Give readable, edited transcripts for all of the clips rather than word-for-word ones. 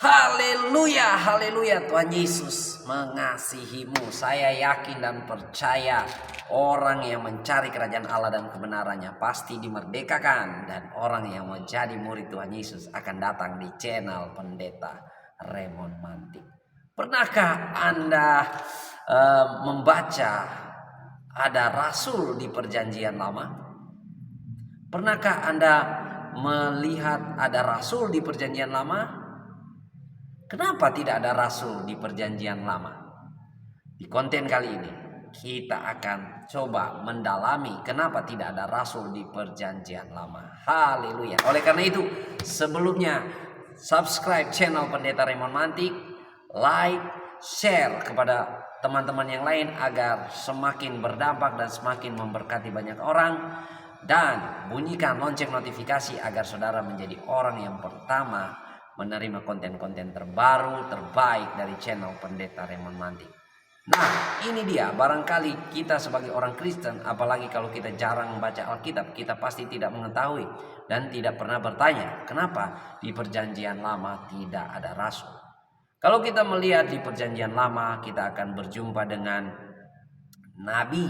Haleluya, haleluya. Tuhan Yesus mengasihimu. Saya yakin dan percaya orang yang mencari kerajaan Allah dan kebenarannya pasti dimerdekakan. Dan orang yang menjadi murid Tuhan Yesus akan datang di channel Pendeta Raymond Mantik. Pernahkah Anda membaca ada rasul di perjanjian lama? Pernahkah Anda melihat ada rasul di perjanjian lama? Kenapa tidak ada rasul di perjanjian lama? Di konten kali ini kita akan coba mendalami kenapa tidak ada rasul di perjanjian lama. Haleluya. Oleh karena itu, sebelumnya subscribe channel Pendeta Raymond Mantik, like, share kepada teman-teman yang lain agar semakin berdampak dan semakin memberkati banyak orang, dan bunyikan lonceng notifikasi agar saudara menjadi orang yang pertama menerima konten-konten terbaru terbaik dari channel Pendeta Raymond Mantik. Nah, ini dia, barangkali kita sebagai orang Kristen, apalagi kalau kita jarang membaca Alkitab, kita pasti tidak mengetahui dan tidak pernah bertanya kenapa di perjanjian lama tidak ada rasul. Kalau kita melihat di perjanjian lama, kita akan berjumpa dengan nabi,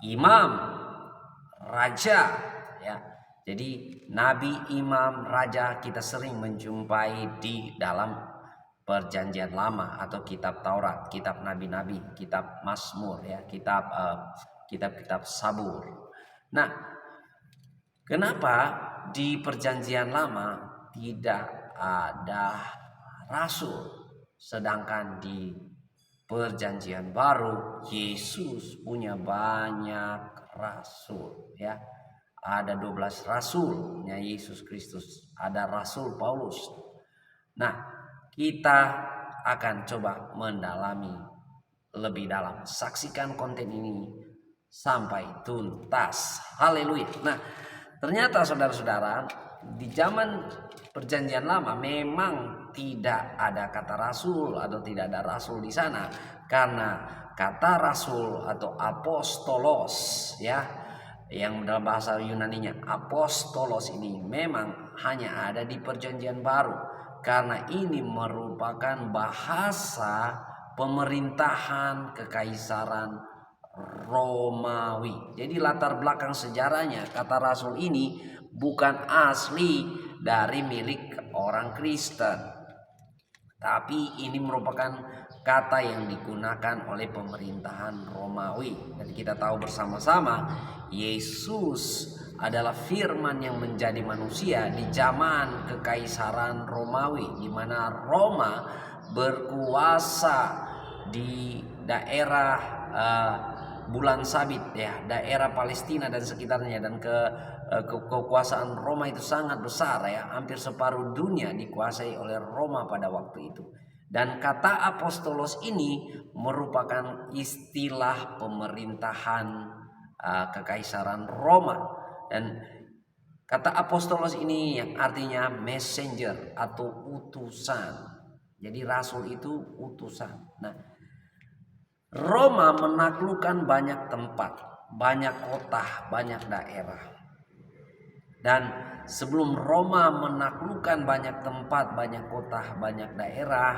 imam, raja, ya. Jadi nabi, imam, raja kita sering menjumpai di dalam perjanjian lama atau kitab Taurat, kitab nabi-nabi, kitab Mazmur, ya, kitab Sabur. Nah, kenapa di perjanjian lama tidak ada rasul, sedangkan di perjanjian baru Yesus punya banyak rasul, ya. Ada 12 rasulnya Yesus Kristus. Ada Rasul Paulus. Nah, kita akan coba mendalami lebih dalam. Saksikan konten ini sampai tuntas. Haleluya. Nah, ternyata saudara-saudara, di zaman perjanjian lama memang tidak ada kata rasul atau tidak ada rasul di sana, karena kata rasul atau apostolos, ya, yang dalam bahasa Yunaninya apostolos, ini memang hanya ada di perjanjian baru, karena ini merupakan bahasa pemerintahan kekaisaran Romawi. Jadi latar belakang sejarahnya kata rasul ini bukan asli dari milik orang Kristen, tapi ini merupakan kata yang digunakan oleh pemerintahan Romawi. Dan kita tahu bersama-sama Yesus adalah firman yang menjadi manusia di zaman kekaisaran Romawi, di mana Roma berkuasa di daerah Bulan Sabit, ya, daerah Palestina dan sekitarnya, dan kekuasaan Roma itu sangat besar, ya, hampir separuh dunia dikuasai oleh Roma pada waktu itu. Dan kata apostolos ini merupakan istilah pemerintahan kekaisaran Roma, dan kata apostolos ini yang artinya messenger atau utusan. Jadi rasul itu utusan. Nah, Roma menaklukkan banyak tempat, banyak kota, banyak daerah. Dan sebelum Roma menaklukkan banyak tempat, banyak kota, banyak daerah,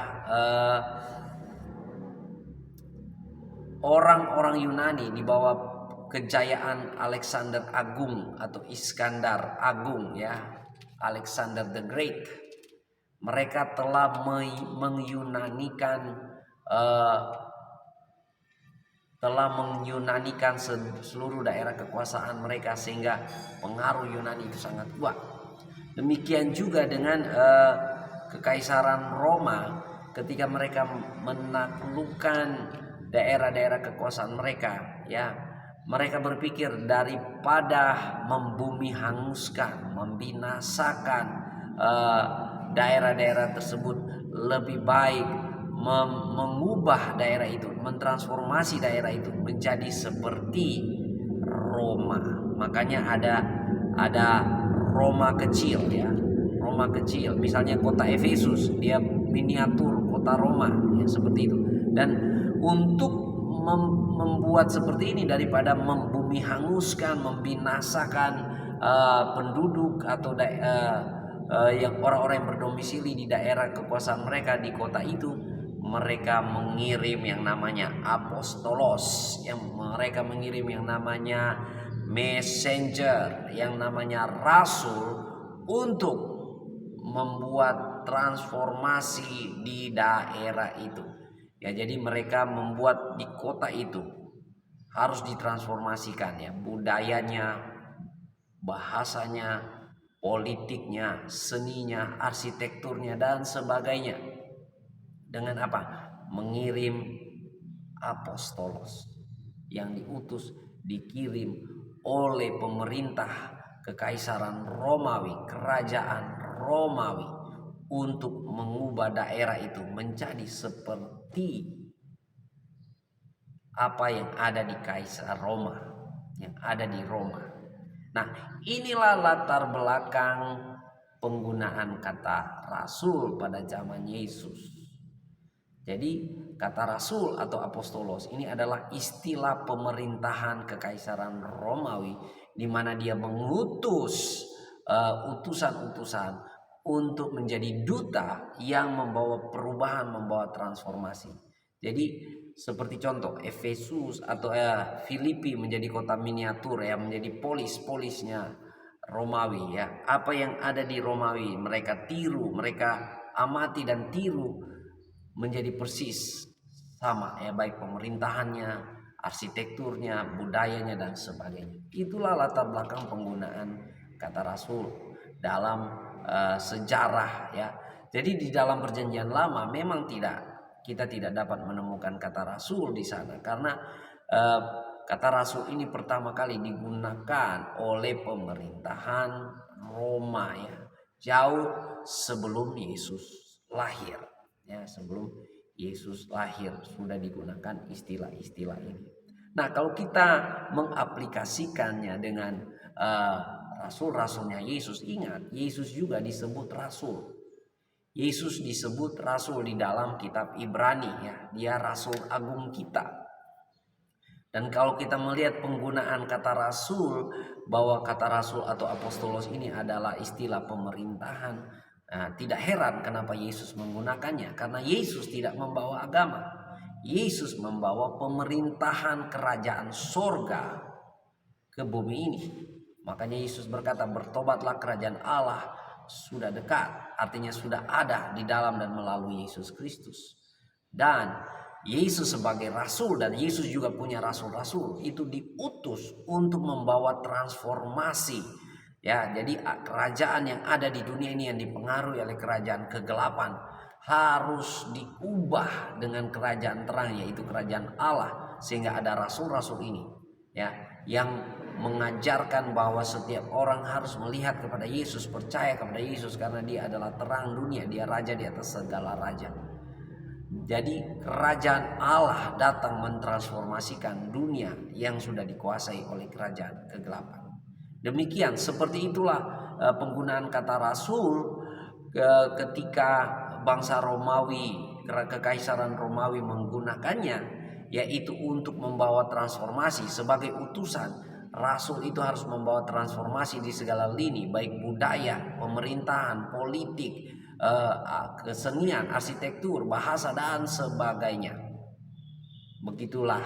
orang-orang Yunani di bawah kejayaan Alexander Agung atau Iskandar Agung, ya, Alexander the Great, mereka telah menyunanikan seluruh daerah kekuasaan mereka, sehingga pengaruh Yunani itu sangat kuat. Demikian juga dengan kekaisaran Roma, ketika mereka menaklukkan daerah-daerah kekuasaan mereka, ya, mereka berpikir daripada membumi hanguskan, membinasakan daerah-daerah tersebut, lebih baik mengubah daerah itu, mentransformasi daerah itu menjadi seperti Roma. Makanya ada Roma kecil, ya, Roma kecil. Misalnya kota Efesus, dia miniatur kota Roma, ya, seperti itu. Dan untuk membuat seperti ini, daripada membumi hanguskan, membinasakan penduduk atau yang orang-orang yang berdomisili di daerah kekuasaan mereka di kota itu, mereka mengirim yang namanya apostolos, yang mereka mengirim yang namanya messenger, yang namanya rasul, untuk membuat transformasi di daerah itu. Ya, jadi mereka membuat di kota itu harus ditransformasikan, ya, budayanya, bahasanya, politiknya, seninya, arsitekturnya dan sebagainya. Dengan apa? Mengirim apostolos yang diutus, dikirim oleh pemerintah Kekaisaran Romawi, kerajaan Romawi, untuk mengubah daerah itu menjadi seperti apa yang ada di Kaisar Roma, yang ada di Roma. Nah, inilah latar belakang penggunaan kata rasul pada zaman Yesus. Jadi kata rasul atau apostolos ini adalah istilah pemerintahan Kekaisaran Romawi, di mana dia mengutus utusan-utusan untuk menjadi duta yang membawa perubahan, membawa transformasi. Jadi seperti contoh Efesus atau Filipi menjadi kota miniatur, ya, menjadi polisnya Romawi, ya. Apa yang ada di Romawi mereka tiru, mereka amati dan tiru menjadi persis sama, ya, baik pemerintahannya, arsitekturnya, budayanya dan sebagainya. Itulah latar belakang penggunaan kata rasul dalam sejarah, ya. Jadi di dalam perjanjian lama memang kita tidak dapat menemukan kata rasul di sana, karena kata rasul ini pertama kali digunakan oleh pemerintahan Roma, ya, jauh sebelum Yesus lahir. Ya, sebelum Yesus lahir sudah digunakan istilah-istilah ini. Nah, kalau kita mengaplikasikannya dengan rasul-rasulnya Yesus, ingat Yesus juga disebut rasul. Yesus disebut rasul di dalam kitab Ibrani, ya. Dia rasul agung kita. Dan kalau kita melihat penggunaan kata rasul, bahwa kata rasul atau apostolos ini adalah istilah pemerintahan, nah, tidak heran kenapa Yesus menggunakannya, karena Yesus tidak membawa agama. Yesus membawa pemerintahan kerajaan sorga ke bumi ini. Makanya Yesus berkata, bertobatlah, kerajaan Allah sudah dekat. Artinya sudah ada di dalam dan melalui Yesus Kristus. Dan Yesus sebagai rasul, dan Yesus juga punya rasul-rasul, itu diutus untuk membawa transformasi, ya. Jadi kerajaan yang ada di dunia ini yang dipengaruhi oleh kerajaan kegelapan harus diubah dengan kerajaan terang, yaitu kerajaan Allah. Sehingga ada rasul-rasul ini, ya, yang mengajarkan bahwa setiap orang harus melihat kepada Yesus, percaya kepada Yesus, karena dia adalah terang dunia, dia raja di atas segala raja. Jadi kerajaan Allah datang mentransformasikan dunia yang sudah dikuasai oleh kerajaan kegelapan. Demikian, seperti itulah penggunaan kata rasul ketika bangsa Romawi, kekaisaran Romawi menggunakannya, yaitu untuk membawa transformasi sebagai utusan. Rasul itu harus membawa transformasi di segala lini, baik budaya, pemerintahan, politik, kesenian, arsitektur, bahasa dan sebagainya. Begitulah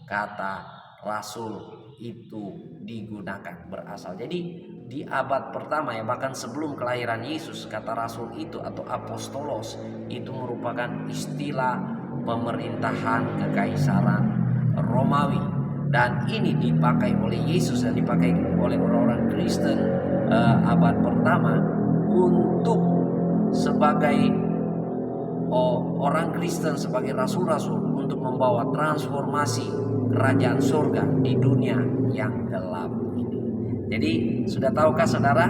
kata rasul itu digunakan berasal. Jadi di abad pertama, ya, bahkan sebelum kelahiran Yesus, kata rasul itu atau apostolos itu merupakan istilah pemerintahan kekaisaran Romawi, dan ini dipakai oleh Yesus dan dipakai oleh orang-orang Kristen abad pertama untuk sebagai orang Kristen, sebagai rasul-rasul untuk membawa transformasi kerajaan surga di dunia yang gelap ini. Jadi sudah tahukah saudara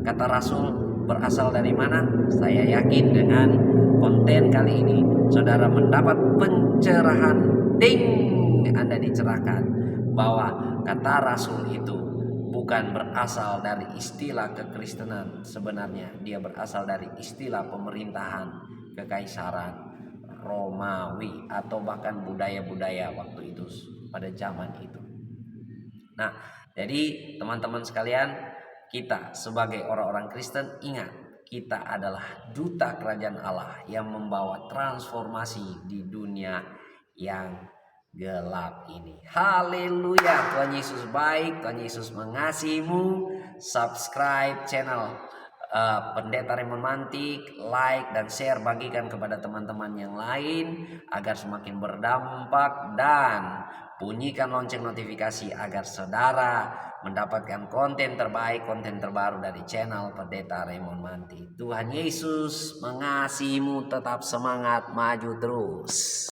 kata rasul berasal dari mana? Saya yakin dengan konten kali ini saudara mendapat pencerahan. Anda dicerahkan bahwa kata rasul itu bukan berasal dari istilah kekristenan. Sebenarnya dia berasal dari istilah pemerintahan kekaisaran Romawi atau bahkan budaya-budaya waktu itu, pada zaman itu. Nah, jadi teman-teman sekalian, kita sebagai orang-orang Kristen ingat, kita adalah duta kerajaan Allah yang membawa transformasi di dunia yang gelap ini. Haleluya. Tuhan Yesus baik, Tuhan Yesus mengasihimu. Subscribe channel Pendeta Raymond Mantik, like dan share, bagikan kepada teman-teman yang lain agar semakin berdampak, dan bunyikan lonceng notifikasi agar saudara mendapatkan konten terbaik, konten terbaru dari channel Pendeta Raymond Mantik. Tuhan Yesus mengasihimu, tetap semangat, maju terus.